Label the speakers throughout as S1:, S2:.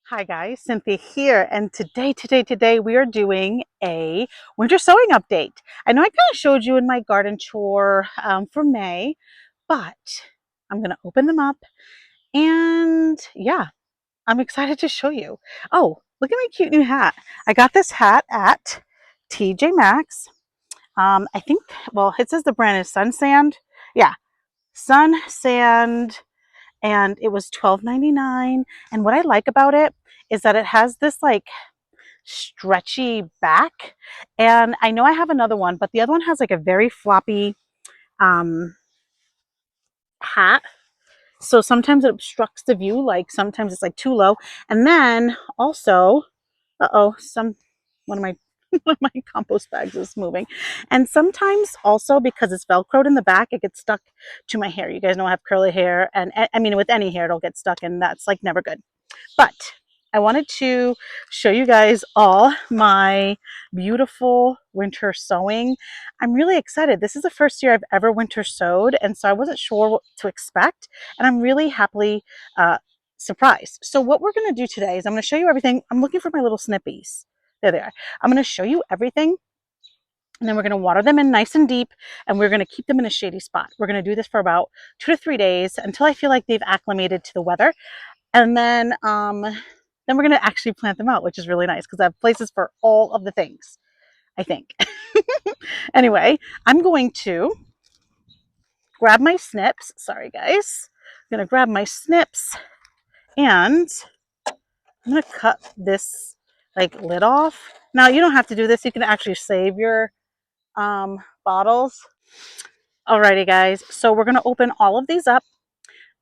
S1: Hi guys, Cynthia here, and today we are doing a winter sowing update. I know I kind of showed you in my garden tour for May, but I'm going to open them up, and yeah, I'm excited to show you. Oh, look at my cute new hat. I got this hat at TJ Maxx. I think, well, it says the brand is Sun Sand. Yeah, Sun Sand, and it was $12.99. And what I like about it is that it has this like stretchy back. And I know I have another one, but the other one has like a very floppy um, hat. So sometimes it obstructs the view, like sometimes it's like too low. And then also, one of my one of my compost bags is moving. And sometimes also because it's velcroed in the back, it gets stuck to my hair. You guys know I have curly hair, and I mean with any hair it'll get stuck, and that's like never good. But I wanted to show you guys all my beautiful winter sowing. I'm really excited. This is the first year I've ever winter sowed, and so I wasn't sure what to expect, and I'm really happily surprised. So what we're going to do today is I'm going to show you everything. I'm looking for my little snippies. There they are. I'm going to show you everything, and then we're going to water them in nice and deep, and we're going to keep them in a shady spot. We're going to do this for about 2 to 3 days until I feel like they've acclimated to the weather. And then we're going to actually plant them out, which is really nice because I have places for all of the things, I think. Anyway, I'm going to grab my snips. Sorry, guys. I'm going to grab my snips, and I'm going to cut this like lid off. Now, you don't have to do this. You can actually save your bottles. Alrighty, guys. So we're going to open all of these up.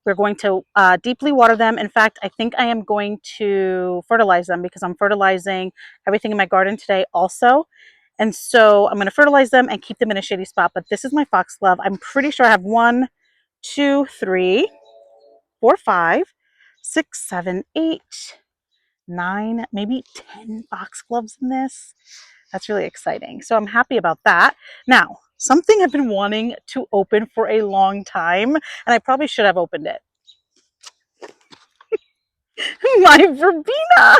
S1: We're going to deeply water them. In fact, I think I am going to fertilize them because I'm fertilizing everything in my garden today also. And so I'm going to fertilize them and keep them in a shady spot. But this is my foxglove. I'm pretty sure I have 1, 2, 3, 4, 5, 6, 7, 8, 9, maybe 10 foxgloves in this. That's really exciting. So I'm happy about that. Now, something I've been wanting to open for a long time, and I probably should have opened it. My verbena.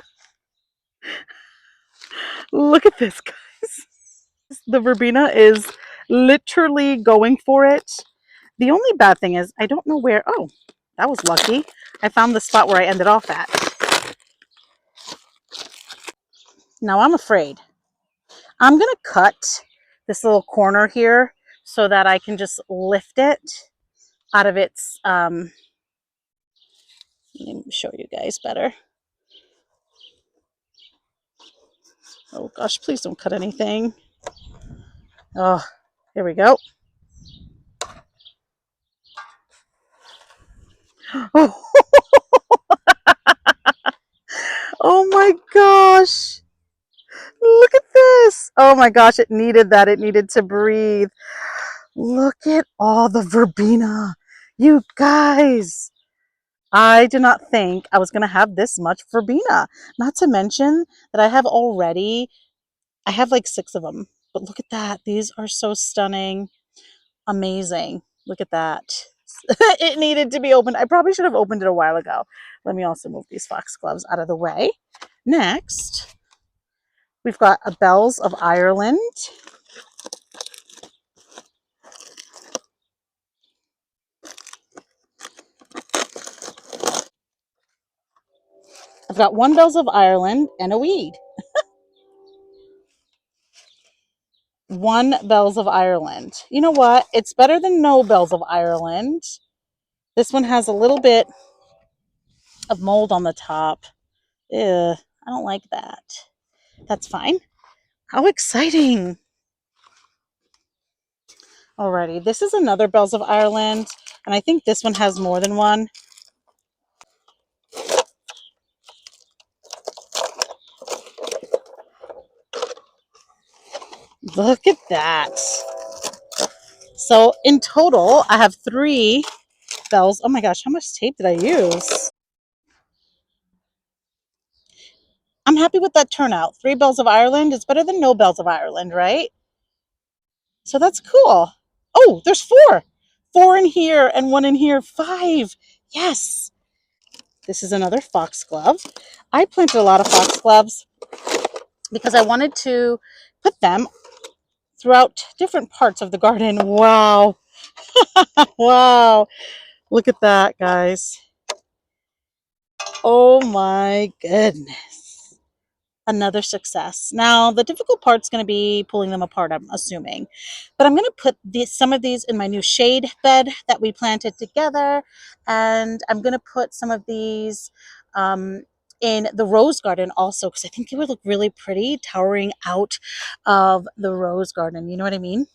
S1: Look at this, guys. The verbena is literally going for it. The only bad thing is I don't know where. Oh, that was lucky. I found the spot where I ended off at. Now I'm afraid. I'm going to cut this little corner here so that I can just lift it out of its, let me show you guys better. Oh gosh, please don't cut anything. Oh, here we go. Oh, oh my gosh. Look at this. Oh my gosh, it needed that. It needed to breathe. Look at all the verbena. You guys, I did not think I was going to have this much verbena. Not to mention that I have like 6 of them. But look at that. These are so stunning. Amazing. Look at that. It needed to be opened. I probably should have opened it a while ago. Let me also move these foxgloves out of the way. Next, we've got a Bells of Ireland. I've got 1 Bells of Ireland and a weed. 1 Bells of Ireland. You know what? It's better than no Bells of Ireland. This one has a little bit of mold on the top. Ew, I don't like that. That's fine. How exciting. Alrighty, this is another Bells of Ireland, and I think this one has more than one. Look at that. So in total, I have 3 bells. Oh my gosh, how much tape did I use? I'm happy with that turnout. 3 Bells of Ireland is better than no Bells of Ireland, right? So that's cool. Oh, there's 4. 4 in here and 1 in here. 5. Yes. This is another foxglove. I planted a lot of foxgloves because I wanted to put them throughout different parts of the garden. Wow. Wow. Look at that, guys. Oh my goodness. Another success. Now, the difficult part's going to be pulling them apart, I'm assuming. But I'm going to put some of these in my new shade bed that we planted together. And I'm going to put some of these in the rose garden also, because I think it would look really pretty towering out of the rose garden. You know what I mean?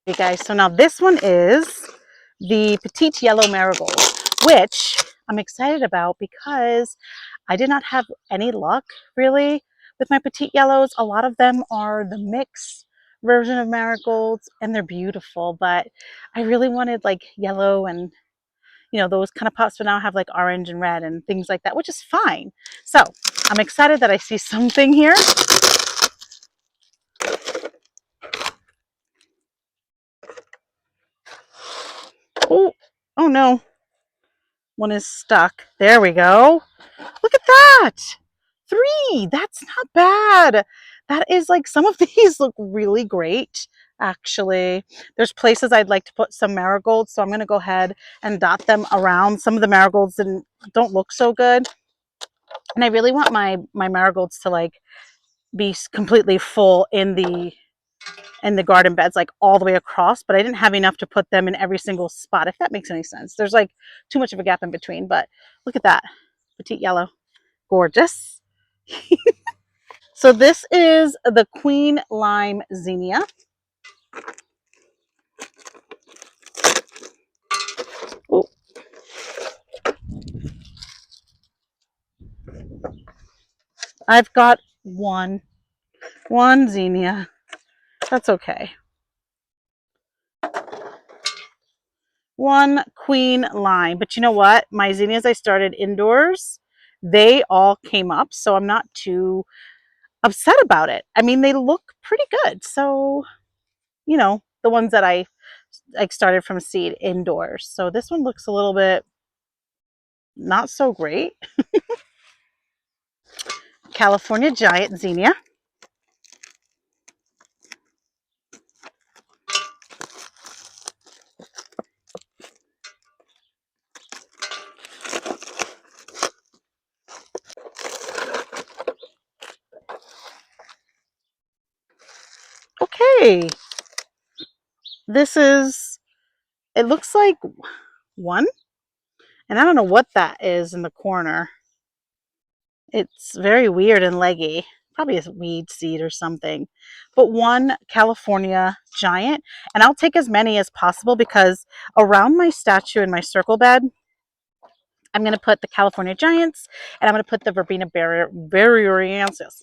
S1: Okay, guys, so now this one is the petite yellow marigold, which I'm excited about because I did not have any luck really with my petite yellows. A lot of them are the mix version of marigolds and they're beautiful, but I really wanted like yellow and those kind of pots, but now I have like orange and red and things like that, which is fine. So I'm excited that I see something here. Oh, oh no, one is stuck. There we go. Look at that. 3. That's not bad. That is like, some of these look really great, actually. There's places I'd like to put some marigolds, so I'm going to go ahead and dot them around. Some of the marigolds don't look so good. And I really want my marigolds to like be completely full in the garden beds, like all the way across, but I didn't have enough to put them in every single spot, if that makes any sense. There's like too much of a gap in between, but look at that. Petite yellow. Gorgeous. So this is the Queen Lime Zinnia. Ooh. I've got one zinnia. That's okay. One Queen Lime. But you know what? My zinnias I started indoors, they all came up, so I'm not too upset about it. I mean, they look pretty good. So, the ones that I like started from seed indoors. So this one looks a little bit not so great. California Giant Zinnia. Okay. It looks like one, and I don't know what that is in the corner. It's very weird and leggy. Probably a weed seed or something. But one California Giant, and I'll take as many as possible because around my statue in my circle bed, I'm going to put the California Giants, and I'm going to put the Verbena Barrieriensis,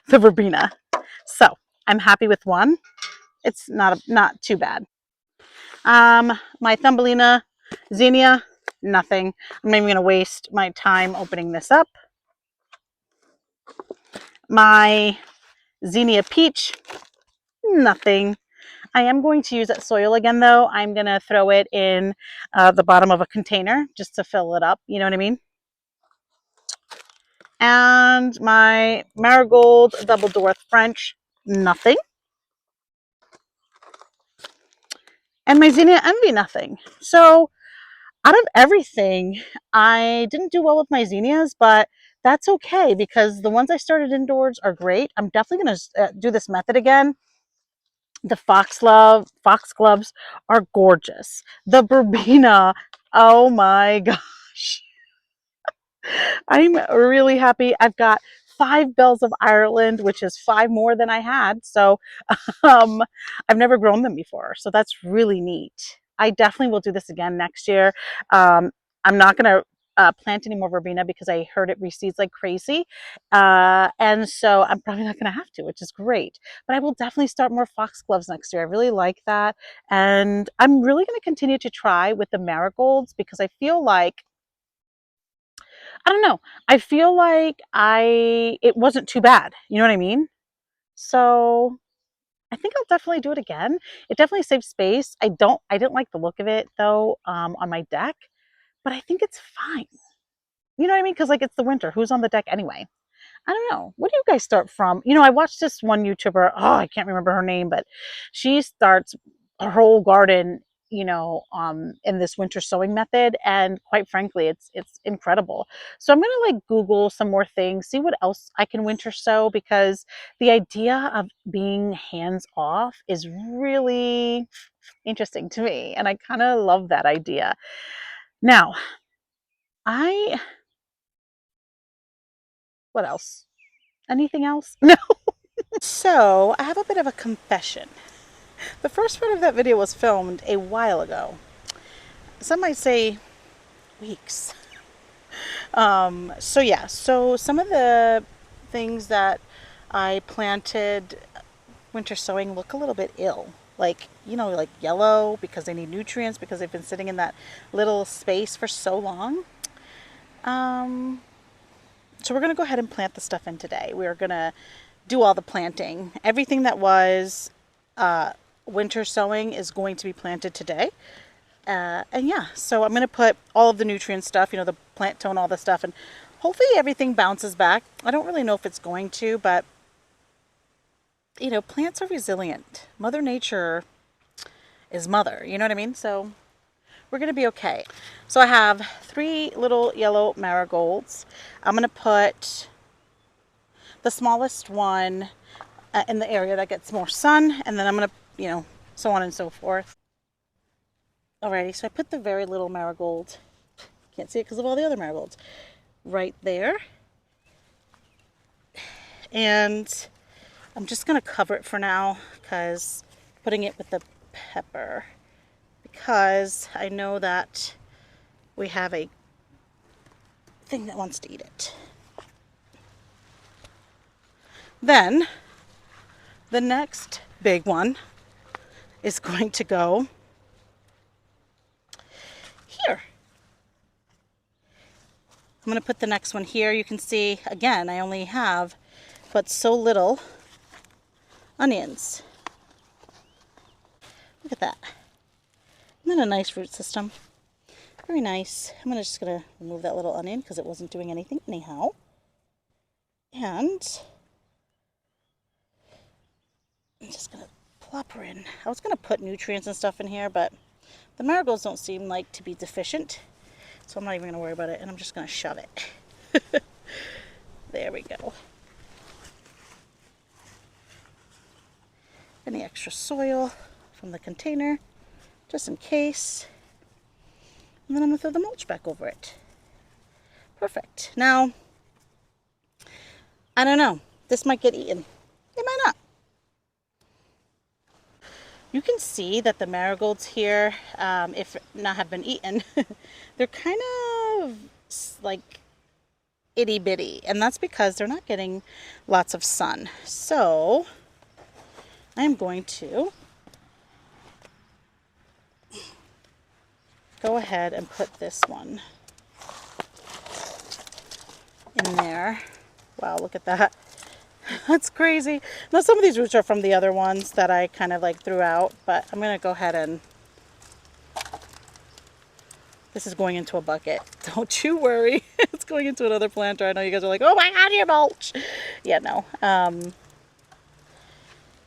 S1: the Verbena. So I'm happy with one. It's not too bad. My Thumbelina Zinnia, nothing. I'm not even going to waste my time opening this up. My Zinnia Peach, nothing. I am going to use that soil again, though. I'm going to throw it in the bottom of a container just to fill it up. You know what I mean? And my Marigold Double Dwarf French, nothing. And my Zinnia Envy, nothing. So out of everything, I didn't do well with my zinnias, but that's okay because the ones I started indoors are great. I'm definitely going to do this method again. The foxgloves are gorgeous. The verbena, oh my gosh. I'm really happy. I've got 5 bells of Ireland, which is 5 more than I had. So um, I've never grown them before. So that's really neat. I definitely will do this again next year. I'm not going to plant any more verbena because I heard it reseeds like crazy. And so I'm probably not going to have to, which is great. But I will definitely start more foxgloves next year. I really like that. And I'm really going to continue to try with the marigolds because I feel like, I don't know, I feel like it wasn't too bad. You know what I mean? So I think I'll definitely do it again. It definitely saves space. I didn't like the look of it though, on my deck, but I think it's fine. You know what I mean? Because like it's the winter. Who's on the deck anyway? I don't know. What do you guys start from? I watched this one YouTuber. Oh, I can't remember her name, but she starts her whole garden, in this winter sowing method. And quite frankly, it's incredible. So I'm gonna like Google some more things, see what else I can winter sow because the idea of being hands off is really interesting to me, and I kind of love that idea. Now, I what else? Anything else? No. So I have a bit of a confession. The first part of that video was filmed a while ago. Some might say weeks. So yeah, so some of the things that I planted winter sowing look a little bit ill. Like, like yellow because they need nutrients because they've been sitting in that little space for so long. So we're going to go ahead and plant the stuff in today. We're going to do all the planting. Everything that was winter sowing is going to be planted today. And yeah, so I'm going to put all of the nutrient stuff, the plant tone, all the stuff, and hopefully everything bounces back. I don't really know if it's going to, but plants are resilient. Mother Nature is mother, you know what I mean? So we're going to be okay. So I have 3 little yellow marigolds. I'm going to put the smallest one in the area that gets more sun, and then I'm going to, so on and so forth. Alrighty, so I put the very little marigold, can't see it because of all the other marigolds, right there. And I'm just going to cover it for now because putting it with the pepper, because I know that we have a thing that wants to eat it. Then the next big one is going to go here. I'm going to put the next one here. You can see, again, I only have but so little onions. Look at that. Isn't that a nice root system? Very nice. I'm just going to remove that little onion because it wasn't doing anything anyhow. And I'm just going to plop her in. I was going to put nutrients and stuff in here, but the marigolds don't seem like to be deficient. So I'm not even going to worry about it, and I'm just going to shove it. There we go. Any extra soil from the container, just in case. And then I'm going to throw the mulch back over it. Perfect. Now, I don't know. This might get eaten. It might not. You can see that the marigolds here, if not have been eaten, they're kind of like itty bitty, and that's because they're not getting lots of sun. So I'm going to go ahead and put this one in there. Wow, look at that. That's crazy. Now some of these roots are from the other ones that I kind of like threw out, but I'm going to go ahead and this is going into a bucket. Don't you worry. It's going into another planter. I know you guys are like, oh my God, your mulch. Yeah, no.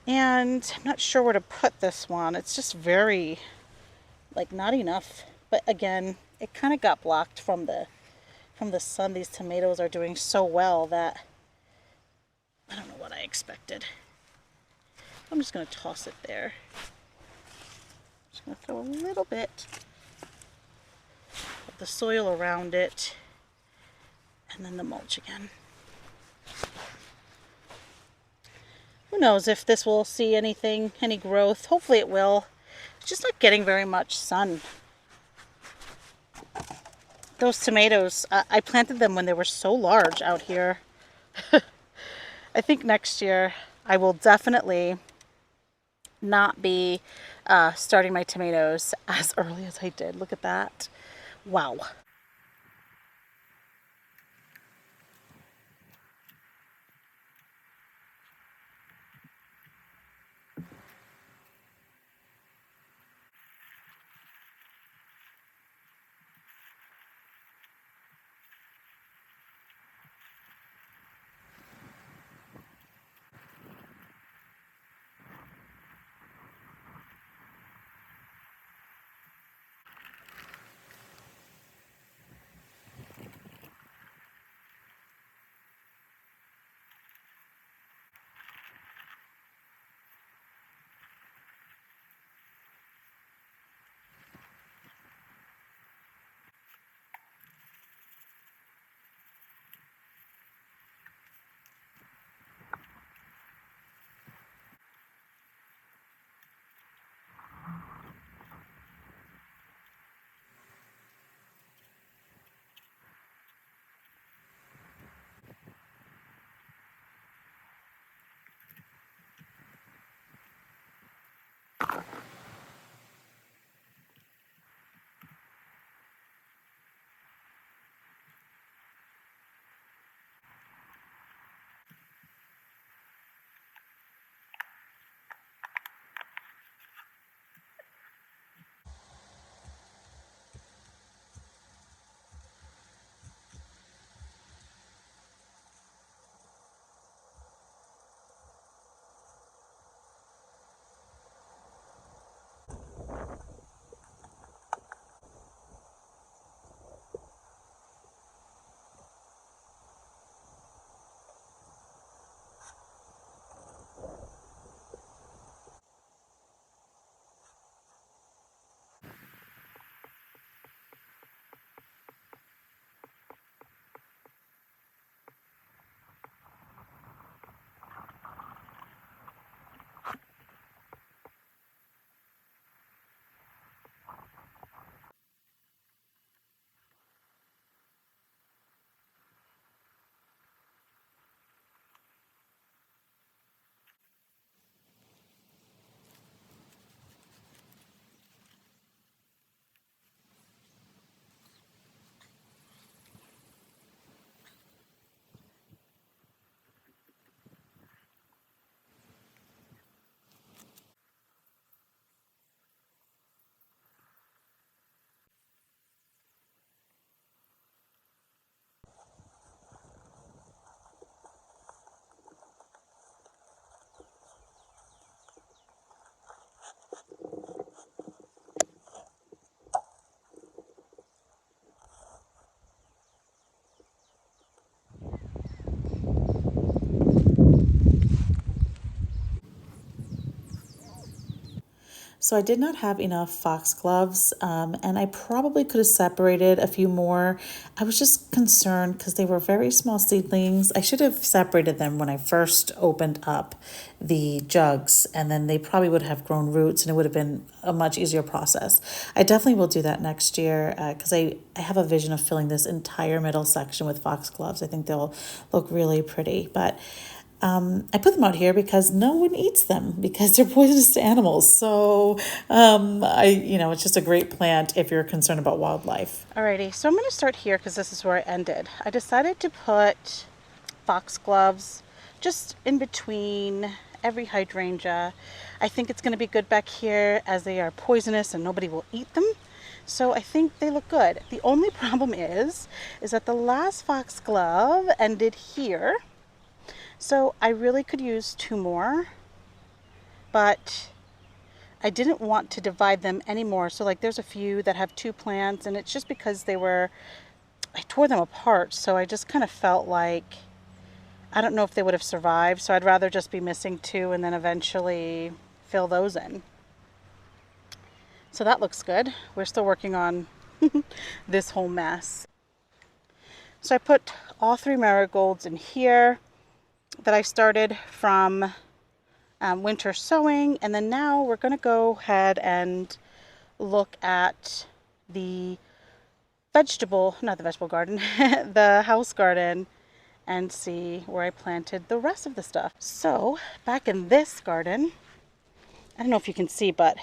S1: And I'm not sure where to put this one. It's just very, like, not enough. But again, it kind of got blocked from the sun. These tomatoes are doing so well that I don't know what I expected. I'm just going to toss it there. Just going to throw a little bit of the soil around it, and then the mulch again. Who knows if this will see anything, any growth. Hopefully it will. It's just not getting very much sun. Those tomatoes, I planted them when they were so large out here. I think next year I will definitely not be starting my tomatoes as early as I did. Look at that. Wow.
S2: So I did not have enough foxgloves, and I probably could have separated a few more. I was just concerned because they were very small seedlings. I should have separated them when I first opened up the jugs, and then they probably would have grown roots and it would have been a much easier process. I definitely will do that next year because I have a vision of filling this entire middle section with foxgloves. I think they'll look really pretty, but I put them out here because no one eats them because they're poisonous to animals. So, it's just a great plant if you're concerned about wildlife.
S1: Alrighty, so I'm going to start here because this is where I ended. I decided to put foxgloves just in between every hydrangea. I think it's going to be good back here as they are poisonous and nobody will eat them. So I think they look good. The only problem is that the last foxglove ended here. So I really could use 2 more, but I didn't want to divide them anymore. So like there's a few that have 2 plants and it's just because I tore them apart. So I just kind of felt like, I don't know if they would have survived. So I'd rather just be missing 2 and then eventually fill those in. So that looks good. We're still working on this whole mess. So I put all 3 marigolds in here that I started from winter sowing, and then now we're going to go ahead and look at the not the vegetable garden, the house garden, and see where I planted the rest of the stuff. So back in this garden, I don't know if you can see, but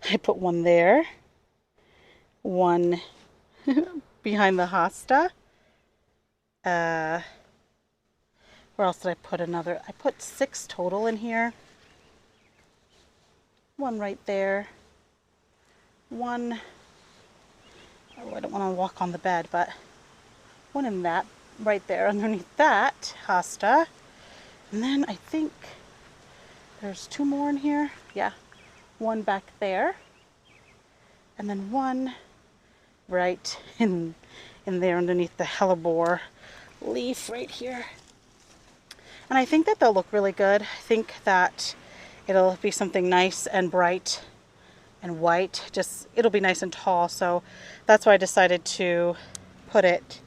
S1: I put one there, one behind the hosta. Where else did I put another? I put 6 total in here. One right there. One, oh, I don't want to walk on the bed, but one in that, right there underneath that hosta. And then I think there's 2 more in here. Yeah, one back there. And then one right in there underneath the hellebore leaf right here. And I think that they'll look really good. I think that it'll be something nice and bright and white. It'll be nice and tall. So that's why I decided to put it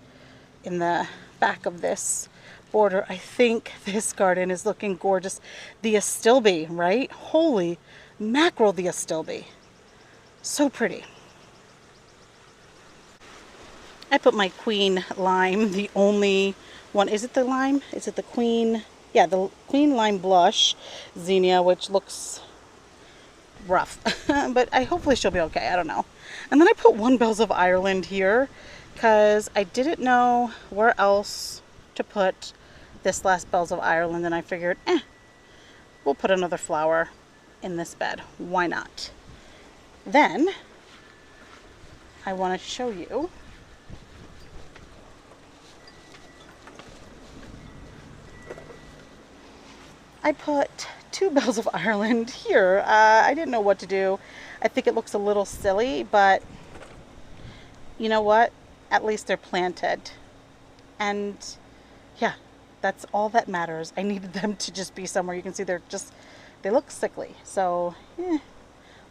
S1: in the back of this border. I think this garden is looking gorgeous. The astilbe, right? Holy mackerel, the astilbe. So pretty. I put my queen lime, the only one. Is it the lime? Is it the queen? Yeah, the queen lime blush zinnia, which looks rough, but hopefully she'll be okay. I don't know. And then I put 1 Bells of Ireland here because I didn't know where else to put this last Bells of Ireland, and I figured, we'll put another flower in this bed. Why not? Then I want to show you I put 2 Bells of Ireland here. I didn't know what to do. I think it looks a little silly, but you know what? At least they're planted. And yeah, that's all that matters. I needed them to just be somewhere. You can see they look sickly. So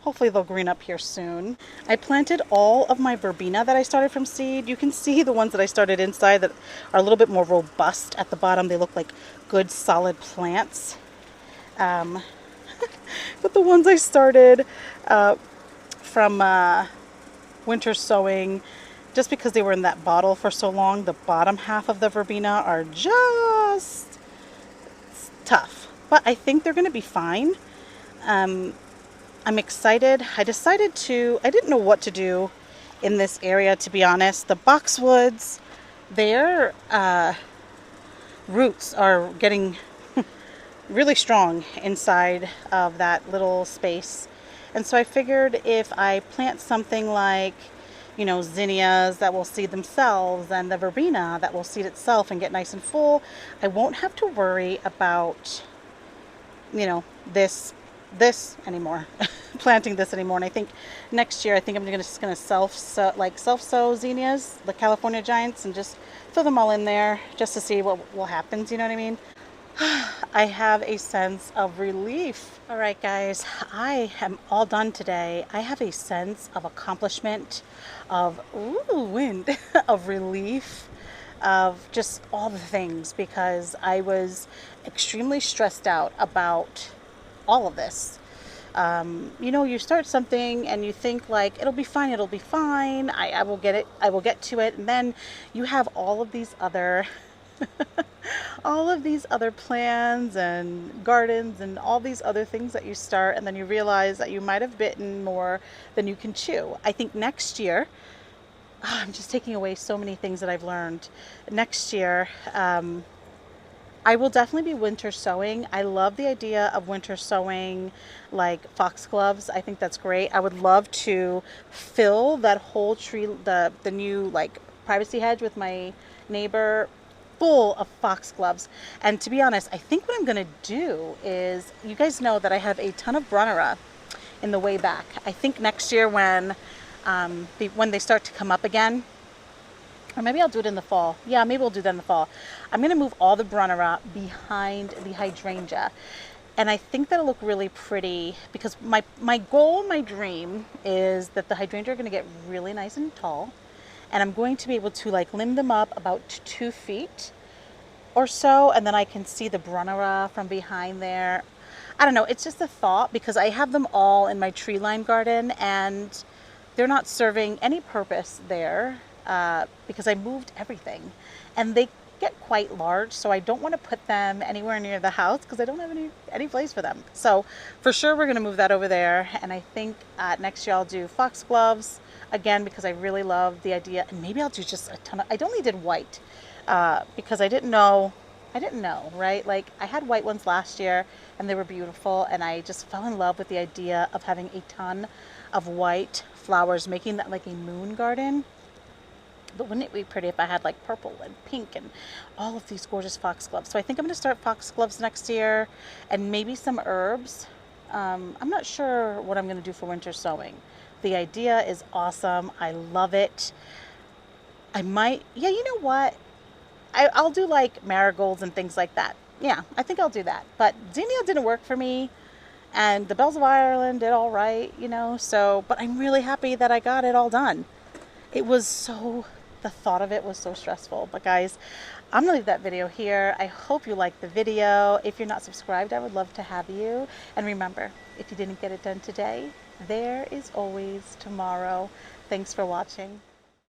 S1: hopefully they'll green up here soon. I planted all of my verbena that I started from seed. You can see the ones that I started inside that are a little bit more robust at the bottom. They look like good solid plants. But the ones I started from winter sowing, just because they were in that bottle for so long, the bottom half of the verbena are just tough. But I think they're going to be fine. I'm excited. I didn't know what to do in this area, to be honest. The boxwoods, their roots are getting really strong inside of that little space. And so I figured if I plant something like, zinnias that will seed themselves and the verbena that will seed itself and get nice and full, I won't have to worry about, this anymore, planting this anymore. And I think next year, I'm just going to self-sow zinnias, the California Giants, and just throw them all in there just to see what will happen. You know what I mean? I have a sense of relief. All right, guys, I am all done today. I have a sense of accomplishment, of ooh, wind, of relief, of just all the things because I was extremely stressed out about all of this. You know, you start something and you think like it'll be fine. I will get it, I will get to it, and then you have all of these other plans and gardens and all these other things that you start, and then you realize that you might have bitten more than you can chew. I think next year, I'm just taking away so many things that I've learned. Next year, I will definitely be winter sowing. I love the idea of winter sowing like foxgloves. I think that's great. I would love to fill that whole tree, the new like privacy hedge with my neighbor full of foxgloves. And to be honest, I think what I'm going to do is, you guys know that I have a ton of Brunnera in the way back. I think next year when they start to come up again, or maybe I'll do it in the fall. Yeah, maybe we'll do that in the fall. I'm going to move all the Brunnera behind the hydrangea. And I think that'll look really pretty because my goal, my dream is that the hydrangea are going to get really nice and tall. And I'm going to be able to like limb them up about 2 feet or so. And then I can see the Brunnera from behind there. I don't know. It's just a thought because I have them all in my tree line garden and they're not serving any purpose there because I moved everything, and they get quite large. So I don't want to put them anywhere near the house because I don't have any place for them. So for sure we're going to move that over there, and I think next year I'll do foxgloves again because I really love the idea, and maybe I'll do just a ton of. I only did white because I didn't know. I didn't know, right? Like I had white ones last year and they were beautiful, and I just fell in love with the idea of having a ton of white flowers, making that like a moon garden. But wouldn't it be pretty if I had like purple and pink and all of these gorgeous foxgloves? So I think I'm going to start foxgloves next year, and maybe some herbs. I'm not sure what I'm going to do for winter sowing. The idea is awesome. I love it. I might, yeah, you know what? I'll do like marigolds and things like that. Yeah, I think I'll do that. But zinnia didn't work for me, and the bells of Ireland did all right, you know. So, but I'm really happy that I got it all done. It was so, the thought of it was so stressful. But guys, I'm gonna leave that video here. I hope you liked the video. If you're not subscribed, I would love to have you. And remember, if you didn't get it done today, there is always tomorrow. Thanks for watching.